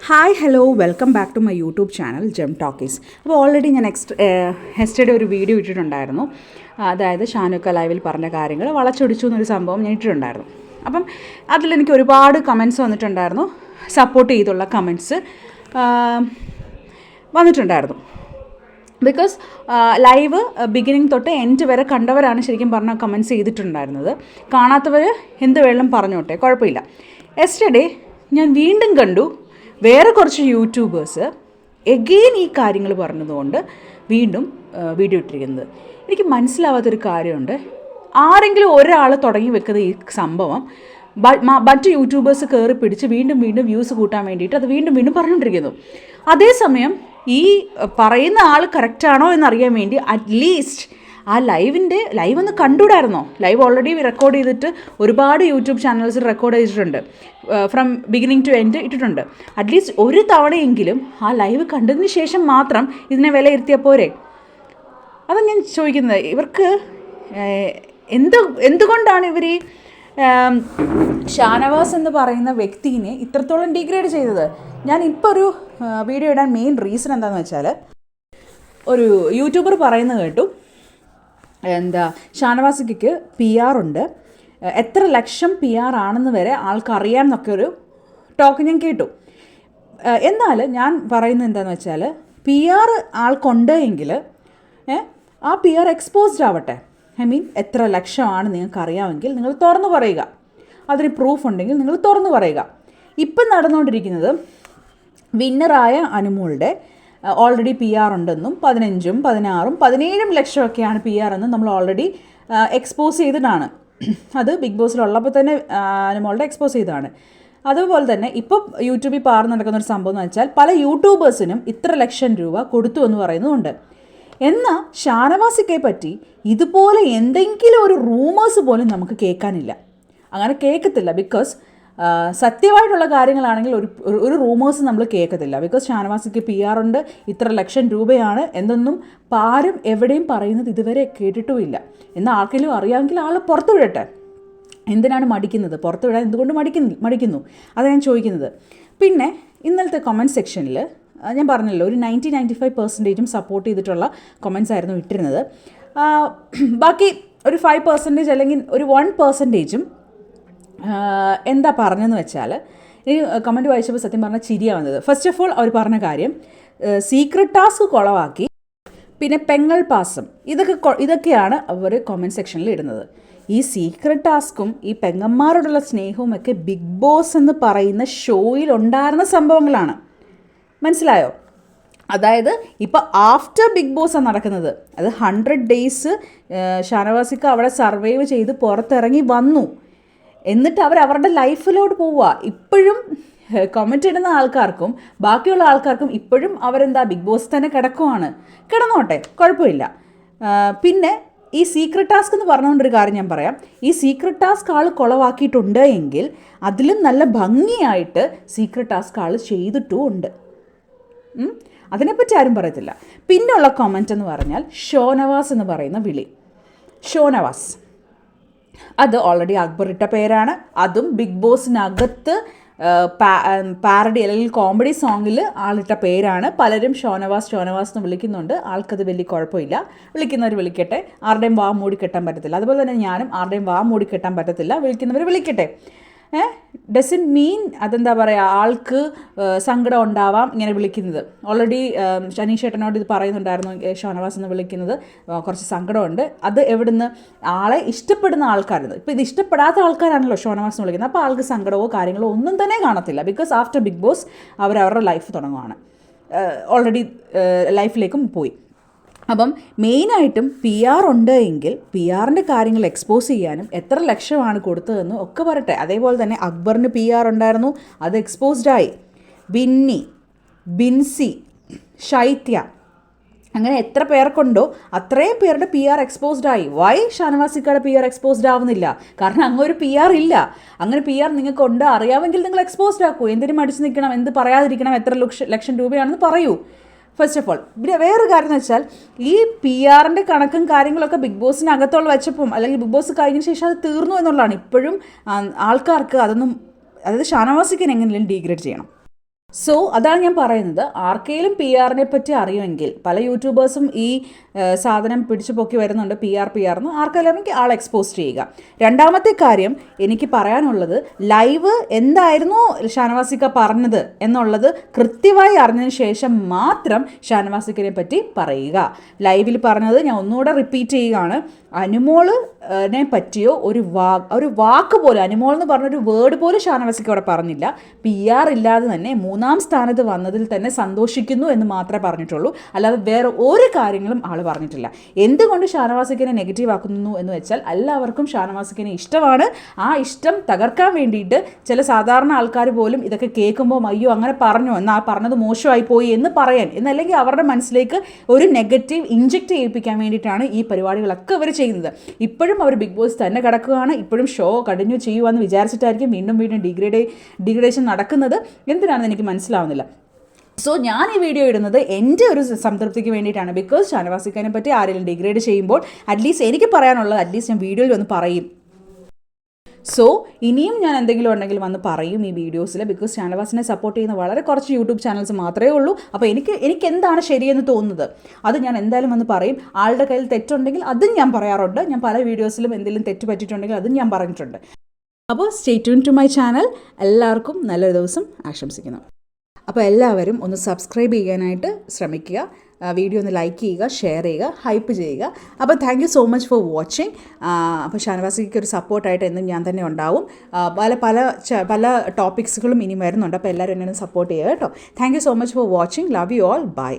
Hi hello welcome back to my YouTube channel Gem Talkies. അപ്പോൾ already ഞാൻ yesterday ഒരു video ഇട്ടിട്ടുണ്ടായിരുന്നു. അതായത് ഷാനുക്ക ലൈവിൽ പറഞ്ഞ കാര്യങ്ങൾ വളച്ചൊടിച്ചു എന്നൊരു സംഭവം ഞാൻ ഇട്ടിട്ടുണ്ടായിരുന്നു. അപ്പം അതിലെനിക്ക് ഒരുപാട് കമൻറ്റ്സ് വന്നിട്ടുണ്ടായിരുന്നു. സപ്പോർട്ട് ചെയ്തുള്ള കമൻറ്റ്സ് വന്നിട്ടുണ്ടായിരുന്നു. ബിക്കോസ് ലൈവ് ബിഗിനിങ് തൊട്ട് എൻഡ് വരെ കണ്ടവരാണ് ശരിക്കും പറഞ്ഞാൽ കമൻറ്റ്സ് ചെയ്തിട്ടുണ്ടായിരുന്നത്. കാണാത്തവർ എന്ത് വേണം പറഞ്ഞോട്ടെ, കുഴപ്പമില്ല. യെസ്റ്റർഡേ ഞാൻ വീണ്ടും കണ്ടു വേറെ കുറച്ച് യൂട്യൂബേഴ്സ് എഗെയിൻ ഈ കാര്യങ്ങൾ പറഞ്ഞതുകൊണ്ട് വീണ്ടും വീഡിയോ ഇട്ടിരിക്കുന്നത്. എനിക്ക് മനസ്സിലാവാത്തൊരു കാര്യമുണ്ട്. ആരെങ്കിലും ഒരാൾ തുടങ്ങി വെക്കുന്ന ഈ സംഭവം മറ്റ് യൂട്യൂബേഴ്സ് കയറി പിടിച്ച് വീണ്ടും വീണ്ടും വ്യൂസ് കൂട്ടാൻ വേണ്ടിയിട്ട് അത് വീണ്ടും വീണ്ടും പറഞ്ഞുകൊണ്ടിരിക്കുന്നു. അതേസമയം ഈ പറയുന്ന ആൾ കറക്റ്റാണോ എന്നറിയാൻ വേണ്ടി അറ്റ്ലീസ്റ്റ് ആ ലൈവ് ഒന്ന് കണ്ടുകൂടായിരുന്നോ? ലൈവ് ഓൾറെഡി റെക്കോർഡ് ചെയ്തിട്ട് ഒരുപാട് യൂട്യൂബ് ചാനൽസിൽ റെക്കോർഡ് ചെയ്തിട്ടുണ്ട്. ഫ്രം ബിഗിനിങ് ടു എൻഡ് ഇട്ടിട്ടുണ്ട്. അറ്റ്ലീസ്റ്റ് ഒരു തവണയെങ്കിലും ആ ലൈവ് കണ്ടതിന് ശേഷം മാത്രം ഇതിനെ വിലയിരുത്തിയാൽ പോരെ? അതാണ് ഞാൻ ചോദിക്കുന്നത്. ഇവർക്ക് എന്തുകൊണ്ടാണ് ഇവർ ഈ ഷാനവാസ് എന്ന് പറയുന്ന വ്യക്തിനെ ഇത്രത്തോളം ഡിഗ്രേഡ് ചെയ്തത്? ഞാൻ ഇപ്പോൾ ഒരു വീഡിയോ ഇടാൻ മെയിൻ റീസൺ എന്താണെന്ന് വെച്ചാൽ, ഒരു യൂട്യൂബർ പറയുന്നത് കേട്ടു, ഷാനവാസിക്ക് PR ഉണ്ട്, എത്ര ലക്ഷം PR ആണെന്ന് വരെ ആൾക്കറിയാം എന്നൊക്കെ ഒരു ടോക്ക് ഞാൻ കേട്ടു. എന്നാൽ ഞാൻ പറയുന്നത് എന്താണെന്ന് വെച്ചാൽ, PR ആൾക്കുണ്ട് എങ്കിൽ ആ PR എക്സ്പോസ്ഡ് ആവട്ടെ. എത്ര ലക്ഷമാണ് നിങ്ങൾക്ക് അറിയാമെങ്കിൽ നിങ്ങൾ തുറന്നു പറയുക. അതിന് പ്രൂഫ് ഉണ്ടെങ്കിൽ നിങ്ങൾ തുറന്നു പറയുക. ഇപ്പം നടന്നുകൊണ്ടിരിക്കുന്നത് വിന്നറായ അനുമോളുടെ ഓൾറെഡി PR ഉണ്ടെന്നും 15ഉം 16ഉം 17ഉം ലക്ഷമൊക്കെയാണ് PR എന്നും നമ്മൾ ഓൾറെഡി എക്സ്പോസ് ചെയ്തിട്ടാണ്. അത് ബിഗ് ബോസിലുള്ളപ്പോൾ തന്നെ അനുമോളുടെ എക്സ്പോസ് ചെയ്തതാണ്. അതുപോലെ തന്നെ ഇപ്പോൾ യൂട്യൂബിൽ പാർന്ന് നടക്കുന്നൊരു സംഭവം എന്ന് വെച്ചാൽ, പല യൂട്യൂബേഴ്സിനും ഇത്ര ലക്ഷം രൂപ കൊടുത്തു എന്ന് പറയുന്നുമുണ്ട്. എന്നാൽ ഷാനവാസിക്കെ പറ്റി ഇതുപോലെ എന്തെങ്കിലും ഒരു റൂമേഴ്സ് പോലും നമുക്ക് കേൾക്കാനില്ല. അങ്ങനെ കേൾക്കത്തില്ല. ബിക്കോസ് സത്യമായിട്ടുള്ള കാര്യങ്ങളാണെങ്കിൽ ഒരു റൂമേഴ്സ് നമ്മൾ കേൾക്കത്തില്ല. ബിക്കോസ് ഷാനവാസിക്ക് PR ഉണ്ട്, ഇത്ര ലക്ഷം രൂപയാണ് എന്നൊന്നും ആരും എവിടെയും പറയുന്നത് ഇതുവരെ കേട്ടിട്ടുമില്ല. എന്നാൽ ആർക്കെങ്കിലും അറിയാമെങ്കിൽ ആൾ പുറത്തു വിടട്ടെ. എന്തിനാണ് മടിക്കുന്നത്? പുറത്തു വിടാൻ എന്തുകൊണ്ട് മടിക്കുന്നു? അതാണ് ഞാൻ ചോദിക്കുന്നത്. പിന്നെ ഇന്നലത്തെ കമൻറ്റ് സെക്ഷനിൽ ഞാൻ പറഞ്ഞല്ലോ, ഒരു 90-95% സപ്പോർട്ട് ചെയ്തിട്ടുള്ള കമൻറ്റ്സ് ആയിരുന്നു ഇട്ടിരുന്നത്. ബാക്കി ഒരു 5% അല്ലെങ്കിൽ ഒരു 1% എന്താ പറഞ്ഞതെന്ന് വെച്ചാൽ, ഈ കമൻറ്റ് വായിച്ചപ്പോൾ സത്യം പറഞ്ഞാൽ ചിരിയാണ് വന്നത്. ഫസ്റ്റ് ഓഫ് ഓൾ അവർ പറഞ്ഞ കാര്യം, സീക്രട്ട് ടാസ്ക് കുളവാക്കി, പിന്നെ പെങ്ങൾ പാസം, ഇതൊക്കെയാണ് അവർ കമൻറ്റ് സെക്ഷനിൽ ഇടുന്നത്. ഈ സീക്രട്ട് ടാസ്കും ഈ പെങ്ങന്മാരോടുള്ള സ്നേഹവും ഒക്കെ ബിഗ് ബോസ് എന്ന് പറയുന്ന ഷോയിൽ ഉണ്ടായിരുന്ന സംഭവങ്ങളാണ്. മനസ്സിലായോ? അതായത് ഇപ്പോൾ ആഫ്റ്റർ ബിഗ് ബോസാണ് നടക്കുന്നത്. അത് 100 days ഷാനവാസിക്ക് അവിടെ സർവൈവ് ചെയ്ത് പുറത്തിറങ്ങി വന്നു. എന്നിട്ട് അവരുടെ ലൈഫിലോട്ട് പോവുക. ഇപ്പോഴും കമൻറ്റ് ഇടുന്ന ആൾക്കാർക്കും ബാക്കിയുള്ള ആൾക്കാർക്കും ഇപ്പോഴും അവരെന്താ ബിഗ് ബോസ് തന്നെ കിടന്നോട്ടെ, കുഴപ്പമില്ല. പിന്നെ ഈ സീക്രട്ട് ടാസ്ക് എന്ന് പറഞ്ഞുകൊണ്ടൊരു കാര്യം ഞാൻ പറയാം. ഈ സീക്രട്ട് ടാസ്ക് ആൾ കുളവാക്കിയിട്ടുണ്ട് എങ്കിൽ അതിലും നല്ല ഭംഗിയായിട്ട് സീക്രട്ട് ടാസ്ക് ആൾ ചെയ്തിട്ടും ഉണ്ട്. അതിനെപ്പറ്റി ആരും പറയത്തില്ല. പിന്നെയുള്ള കമൻറ്റ് എന്ന് പറഞ്ഞാൽ, ഷോനവാസ് എന്ന് പറയുന്ന വിളി. ഷോനവാസ് അത് ഓൾറെഡി അക്ബർ ഇട്ട പേരാണ്. അതും ബിഗ് ബോസിനകത്ത് പാരഡി അല്ലെങ്കിൽ കോമഡി സോങ്ങിൽ ആളിട്ട പേരാണ്. പലരും ഷോനവാസ് എന്ന് വിളിക്കുന്നുണ്ട്. ആൾക്കത് വലിയ കുഴപ്പമില്ല. വിളിക്കുന്നവർ വിളിക്കട്ടെ. ആരുടെയും വാ മൂടി കെട്ടാൻ പറ്റത്തില്ല. അതുപോലെ തന്നെ ഞാനും ആരുടെയും വാ മൂടി കെട്ടാൻ പറ്റത്തില്ല. വിളിക്കുന്നവർ വിളിക്കട്ടെ. ഡസൻ മീൻ അതെന്താ പറയുക, ആൾക്ക് സങ്കടം ഉണ്ടാവാം ഇങ്ങനെ വിളിക്കുന്നത്. ഓൾറെഡി ഷനീഷേട്ടനോട് ഇത് പറയുന്നുണ്ടായിരുന്നു, ഷോനവാസ് എന്ന് വിളിക്കുന്നത് കുറച്ച് സങ്കടമുണ്ട്. അത് എവിടുന്ന്? ആളെ ഇഷ്ടപ്പെടുന്ന ആൾക്കാരുണ്ട്. ഇപ്പോൾ ഇത് ഇഷ്ടപ്പെടാത്ത ആൾക്കാരാണല്ലോ ഷോനവാസ് എന്ന് വിളിക്കുന്നത്. അപ്പോൾ ആൾക്ക് സങ്കടമോ കാര്യങ്ങളോ ഒന്നും തന്നെ കാണത്തില്ല. ബിക്കോസ് ആഫ്റ്റർ ബിഗ് ബോസ് അവരുടെ ലൈഫ് തുടങ്ങുവാണ്. ഓൾറെഡി ലൈഫിലേക്കും പോയി. അപ്പം മെയിനായിട്ടും PR ഉണ്ട് എങ്കിൽ PRൻ്റെ കാര്യങ്ങൾ എക്സ്പോസ് ചെയ്യാനും എത്ര ലക്ഷമാണ് കൊടുത്തതെന്നും ഒക്കെ പറയട്ടെ. അതേപോലെ തന്നെ അക്ബറിന് PR ഉണ്ടായിരുന്നു, അത് എക്സ്പോസ്ഡായി. ബിന്നി, ബിൻസി, ശൈത്യ, അങ്ങനെ എത്ര പേർക്കുണ്ടോ അത്രയും പേരുടെ PR എക്സ്പോസ്ഡായി. വൈ ഷാനവാസിക്കയുടെ PR എക്സ്പോസ്ഡ് ആവുന്നില്ല? കാരണം അങ്ങനെ ഒരു PR ഇല്ല. അങ്ങനെ PR നിങ്ങൾക്കുണ്ട്, അറിയാമെങ്കിൽ നിങ്ങൾ എക്സ്പോസ്ഡ് ആക്കൂ. എന്തിനും അടിച്ചു നിൽക്കണം, എന്ത് പറയാതിരിക്കണം, എത്ര ലക്ഷം രൂപയാണെന്ന് പറയൂ. First of all. പിന്നെ വേറൊരു കാര്യം എന്ന് വെച്ചാൽ, ഈ PRൻ്റെ കണക്കും കാര്യങ്ങളൊക്കെ ബിഗ് ബോസിനകത്തുള്ള വെച്ചപ്പം അല്ലെങ്കിൽ ബിഗ് ബോസ് കഴിഞ്ഞതിന് ശേഷം അത് തീർന്നു എന്നുള്ളതാണ്. ഇപ്പോഴും ആൾക്കാർക്ക് അതൊന്നും, അതായത് ഷാനവാസിക്കിനെ എങ്ങനെയും ഡീഗ്രേഡ് ചെയ്യണം. സോ അതാണ് ഞാൻ പറയുന്നത്. ആർക്കെങ്കിലും പി ആറിനെ പറ്റി അറിയുമെങ്കിൽ, പല യൂട്യൂബേഴ്സും ഈ സാധനം പിടിച്ചു പൊക്കി വരുന്നുണ്ട്, പി ആർ എന്ന്. ആർക്കെല്ലാം ആളെ എക്സ്പോസ് ചെയ്യുക. രണ്ടാമത്തെ കാര്യം എനിക്ക് പറയാനുള്ളത്, ലൈവ് എന്തായിരുന്നു ഷാനവാസിക്ക പറഞ്ഞത് എന്നുള്ളത് കൃത്യമായി അറിഞ്ഞതിന് ശേഷം മാത്രം ഷാനവാസിക്കനെ പറ്റി പറയുക. ലൈവിൽ പറഞ്ഞത് ഞാൻ ഒന്നുകൂടെ റിപ്പീറ്റ് ചെയ്യുകയാണ്. അനുമോളിനെ പറ്റിയോ ഒരു വാക്ക് പോലും, അനുമോൾ എന്ന് പറഞ്ഞൊരു വേർഡ് പോലും ഷാനവാസിക്ക് അവിടെ പറഞ്ഞില്ല. പി ആർ ഇല്ലാതെ തന്നെ 3-ാം സ്ഥാനത്ത് വന്നതിൽ തന്നെ സന്തോഷിക്കുന്നു എന്ന് മാത്രമേ പറഞ്ഞിട്ടുള്ളൂ. അല്ലാതെ വേറെ ഒരു കാര്യങ്ങളും ആൾ പറഞ്ഞിട്ടില്ല. എന്തുകൊണ്ട് ഷാനവാസിക്കിനെ നെഗറ്റീവ് ആക്കുന്നു എന്ന് വെച്ചാൽ, എല്ലാവർക്കും ഷാനവാസിക്കിനെ ഇഷ്ടമാണ്. ആ ഇഷ്ടം തകർക്കാൻ വേണ്ടിയിട്ട് ചില സാധാരണ ആൾക്കാർ പോലും ഇതൊക്കെ കേൾക്കുമ്പോൾ അയ്യോ അങ്ങനെ പറഞ്ഞു, എന്നാൽ പറഞ്ഞത് മോശമായി പോയി എന്ന് പറയാൻ, എന്നല്ലെങ്കിൽ അവരുടെ മനസ്സിലേക്ക് ഒരു നെഗറ്റീവ് ഇഞ്ചെക്ട് ചെയ്യിപ്പിക്കാൻ വേണ്ടിയിട്ടാണ് ഈ പരിപാടികളൊക്കെ അവർ ചെയ്യുന്നത്. ഇപ്പോഴും അവർ ബിഗ് ബോസ് തന്നെ കിടക്കുകയാണ്. ഇപ്പോഴും ഷോ കണ്ടിന്യൂ ചെയ്യുവാന്ന് വിചാരിച്ചിട്ടായിരിക്കും വീണ്ടും ഡിഗ്രഡേഷൻ നടക്കുന്നത്. എന്തിനാണെന്ന് എനിക്ക് മനസ്സിലാവുന്നില്ല. സോ ഞാൻ ഈ വീഡിയോ ഇടുന്നത് എൻ്റെ ഒരു സംതൃപ്തിക്ക് വേണ്ടിയിട്ടാണ്. ബിക്കോസ് ഷാനവാസിക്കനെ പറ്റി ആരെങ്കിലും ഡിഗ്രേഡ് ചെയ്യുമ്പോൾ അറ്റ്ലീസ്റ്റ് എനിക്ക് പറയാനുള്ളത് അറ്റ്ലീസ്റ്റ് ഞാൻ വീഡിയോയിൽ ഒന്ന് പറയും. സോ ഇനിയും ഞാൻ എന്തെങ്കിലും ഉണ്ടെങ്കിൽ വന്ന് പറയും ഈ വീഡിയോസിൽ. ബിക്കോസ് ഷാനവാസിനെ സപ്പോർട്ട് ചെയ്യുന്ന വളരെ കുറച്ച് യൂട്യൂബ് ചാനൽസ് മാത്രമേ ഉള്ളൂ. അപ്പോൾ എനിക്ക് എന്താണ് ശരിയെന്ന് തോന്നുന്നത് അത് ഞാൻ എന്തായാലും വന്ന് പറയും. ആളുടെ കയ്യിൽ തെറ്റുണ്ടെങ്കിൽ അതും ഞാൻ പറയാറുണ്ട്. ഞാൻ പല വീഡിയോസിലും എന്തെങ്കിലും തെറ്റ് പറ്റിയിട്ടുണ്ടെങ്കിൽ അതും ഞാൻ പറഞ്ഞിട്ടുണ്ട്. അപ്പോൾ stay tune to my channel. എല്ലാവർക്കും നല്ലൊരു ദിവസം ആശംസിക്കുന്നു. അപ്പോൾ എല്ലാവരും ഒന്ന് സബ്സ്ക്രൈബ് ചെയ്യാനായിട്ട് ശ്രമിക്കുക. വീഡിയോ ഒന്ന് ലൈക്ക് ചെയ്യുക, ഷെയർ ചെയ്യുക, ഹൈപ്പ് ചെയ്യുക. അപ്പോൾ thank you so much for watching. അപ്പോൾ ഷാനവാസിക്ക് ഒരു സപ്പോർട്ടായിട്ട് എന്നും ഞാൻ തന്നെ ഉണ്ടാവും. പല ടോപ്പിക്സുകളും ഇനി വരുന്നുണ്ട്. അപ്പോൾ എല്ലാവരും എന്നെ സപ്പോർട്ട് ചെയ്യുക കേട്ടോ. Thank you so much for watching. Love you all. By.